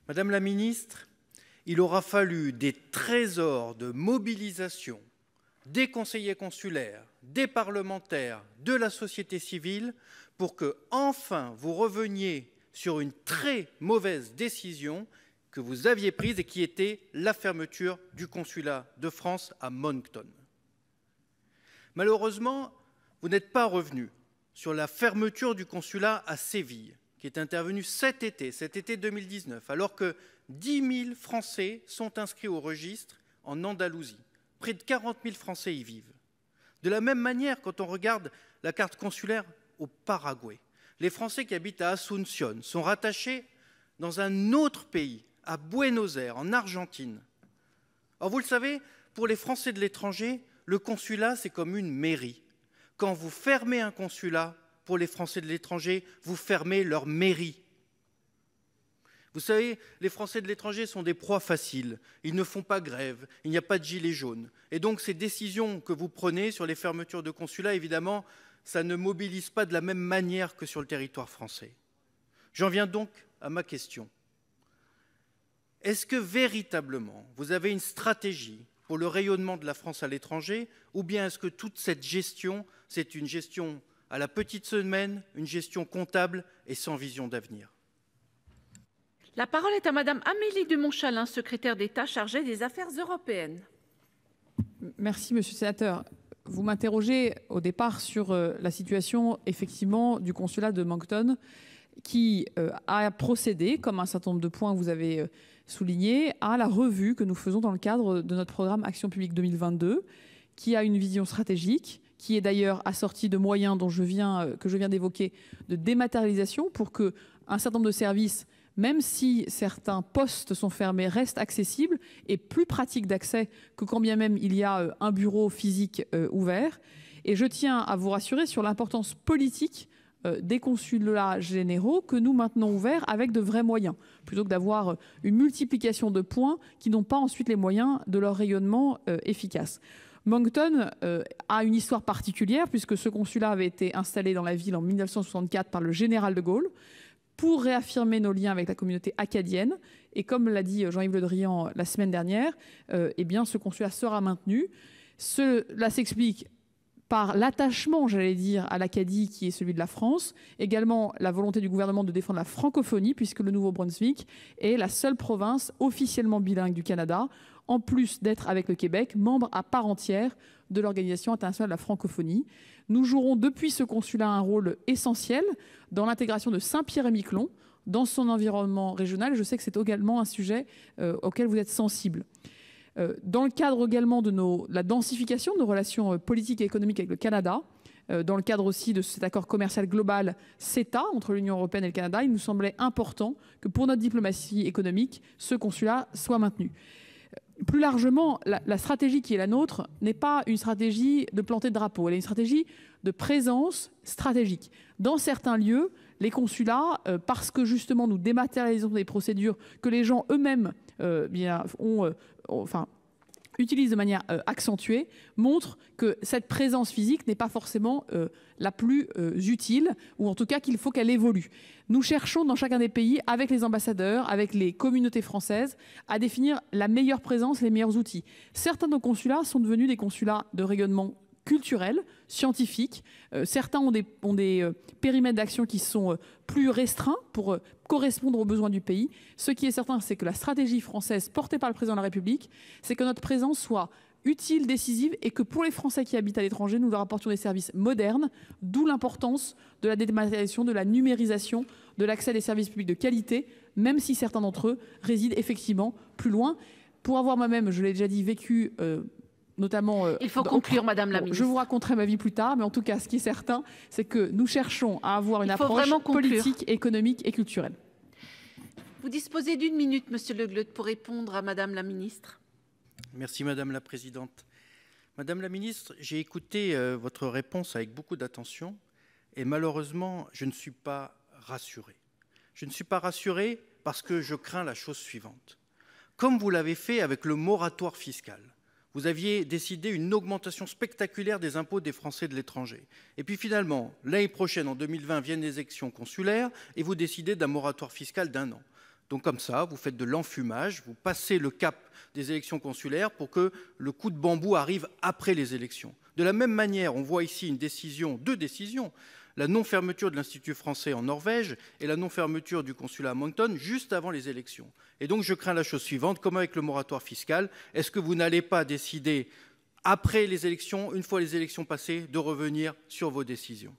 Madame la ministre, il aura fallu des trésors de mobilisation des conseillers consulaires, des parlementaires, de la société civile pour que, enfin, vous reveniez sur une très mauvaise décision que vous aviez prise et qui était la fermeture du consulat de France à Moncton. Malheureusement, vous n'êtes pas revenu sur la fermeture du consulat à Séville, qui est intervenue cet été 2019, alors que 10 000 Français sont inscrits au registre en Andalousie. Près de 40 000 Français y vivent. De la même manière, quand on regarde la carte consulaire au Paraguay, les Français qui habitent à Asunción sont rattachés dans un autre pays, à Buenos Aires, en Argentine. Or, vous le savez, pour les Français de l'étranger, le consulat, c'est comme une mairie. Quand vous fermez un consulat, pour les Français de l'étranger, vous fermez leur mairie. Vous savez, les Français de l'étranger sont des proies faciles. Ils ne font pas grève, il n'y a pas de gilets jaunes. Et donc, ces décisions que vous prenez sur les fermetures de consulats, évidemment, ça ne mobilise pas de la même manière que sur le territoire français. J'en viens donc à ma question. Est-ce que véritablement, vous avez une stratégie pour le rayonnement de la France à l'étranger, ou bien est-ce que toute cette gestion, c'est une gestion à la petite semaine, une gestion comptable et sans vision d'avenir? La parole est à Madame Amélie de Montchalin, secrétaire d'État chargée des Affaires européennes. Merci, Monsieur le Sénateur. Vous m'interrogez au départ sur la situation, effectivement, du consulat de Moncton, qui a procédé, comme un certain nombre de points que vous avez soulignés, à la revue que nous faisons dans le cadre de notre programme Action publique 2022, qui a une vision stratégique, qui est d'ailleurs assortie de moyens que je viens d'évoquer, de dématérialisation, pour qu'un certain nombre de services, même si certains postes sont fermés, restent accessibles et plus pratiques d'accès que quand bien même il y a un bureau physique ouvert. Et je tiens à vous rassurer sur l'importance politique des consulats généraux que nous maintenons ouverts avec de vrais moyens, plutôt que d'avoir une multiplication de points qui n'ont pas ensuite les moyens de leur rayonnement efficace. Moncton a une histoire particulière puisque ce consulat avait été installé dans la ville en 1964 par le général de Gaulle pour réaffirmer nos liens avec la communauté acadienne. Et comme l'a dit Jean-Yves Le Drian la semaine dernière, eh bien, ce consulat sera maintenu. Cela s'explique par l'attachement, j'allais dire, à l'Acadie qui est celui de la France, également la volonté du gouvernement de défendre la francophonie, puisque le Nouveau-Brunswick est la seule province officiellement bilingue du Canada, en plus d'être avec le Québec, membre à part entière de l'Organisation internationale de la francophonie. Nous jouerons depuis ce consulat un rôle essentiel dans l'intégration de Saint-Pierre-et-Miquelon dans son environnement régional. Je sais que c'est également un sujet auquel vous êtes sensible. Dans le cadre également de la densification de nos relations politiques et économiques avec le Canada, dans le cadre aussi de cet accord commercial global CETA entre l'Union européenne et le Canada, il nous semblait important que pour notre diplomatie économique, ce consulat soit maintenu. Plus largement, la stratégie qui est la nôtre n'est pas une stratégie de planter de drapeau, elle est une stratégie de présence stratégique. Dans certains lieux, les consulats, parce que justement nous dématérialisons des procédures que les gens eux-mêmes utilisent de manière accentuée, montrent que cette présence physique n'est pas forcément la plus utile, ou en tout cas qu'il faut qu'elle évolue. Nous cherchons dans chacun des pays, avec les ambassadeurs, avec les communautés françaises, à définir la meilleure présence, les meilleurs outils. Certains de nos consulats sont devenus des consulats de rayonnement culturel, scientifique. Certains ont des périmètres d'action qui sont plus restreints pour correspondre aux besoins du pays. Ce qui est certain, c'est que la stratégie française portée par le président de la République, c'est que notre présence soit utile, décisive, et que pour les Français qui habitent à l'étranger, nous leur apportions des services modernes, d'où l'importance de la dématérialisation, de la numérisation, de l'accès à des services publics de qualité, même si certains d'entre eux résident effectivement plus loin. Pour avoir moi-même, je l'ai déjà dit, vécu notamment... Il faut conclure, Madame la Ministre. Je vous raconterai ma vie plus tard, mais en tout cas, ce qui est certain, c'est que nous cherchons à avoir une approche politique, économique et culturelle. Vous disposez d'1 minute, Monsieur Le Gleut, pour répondre à Madame la Ministre. Merci Madame la Présidente. Madame la Ministre, j'ai écouté votre réponse avec beaucoup d'attention et malheureusement, je ne suis pas rassuré. Je ne suis pas rassuré parce que je crains la chose suivante. Comme vous l'avez fait avec le moratoire fiscal, vous aviez décidé une augmentation spectaculaire des impôts des Français de l'étranger. Et puis finalement, l'année prochaine, en 2020, viennent les élections consulaires et vous décidez d'un moratoire fiscal d'1 an. Donc comme ça, vous faites de l'enfumage, vous passez le cap des élections consulaires pour que le coup de bambou arrive après les élections. De la même manière, on voit ici deux décisions, la non-fermeture de l'Institut français en Norvège et la non-fermeture du consulat à Moncton juste avant les élections. Et donc je crains la chose suivante, comme avec le moratoire fiscal, est-ce que vous n'allez pas décider, après les élections, une fois les élections passées, de revenir sur vos décisions ?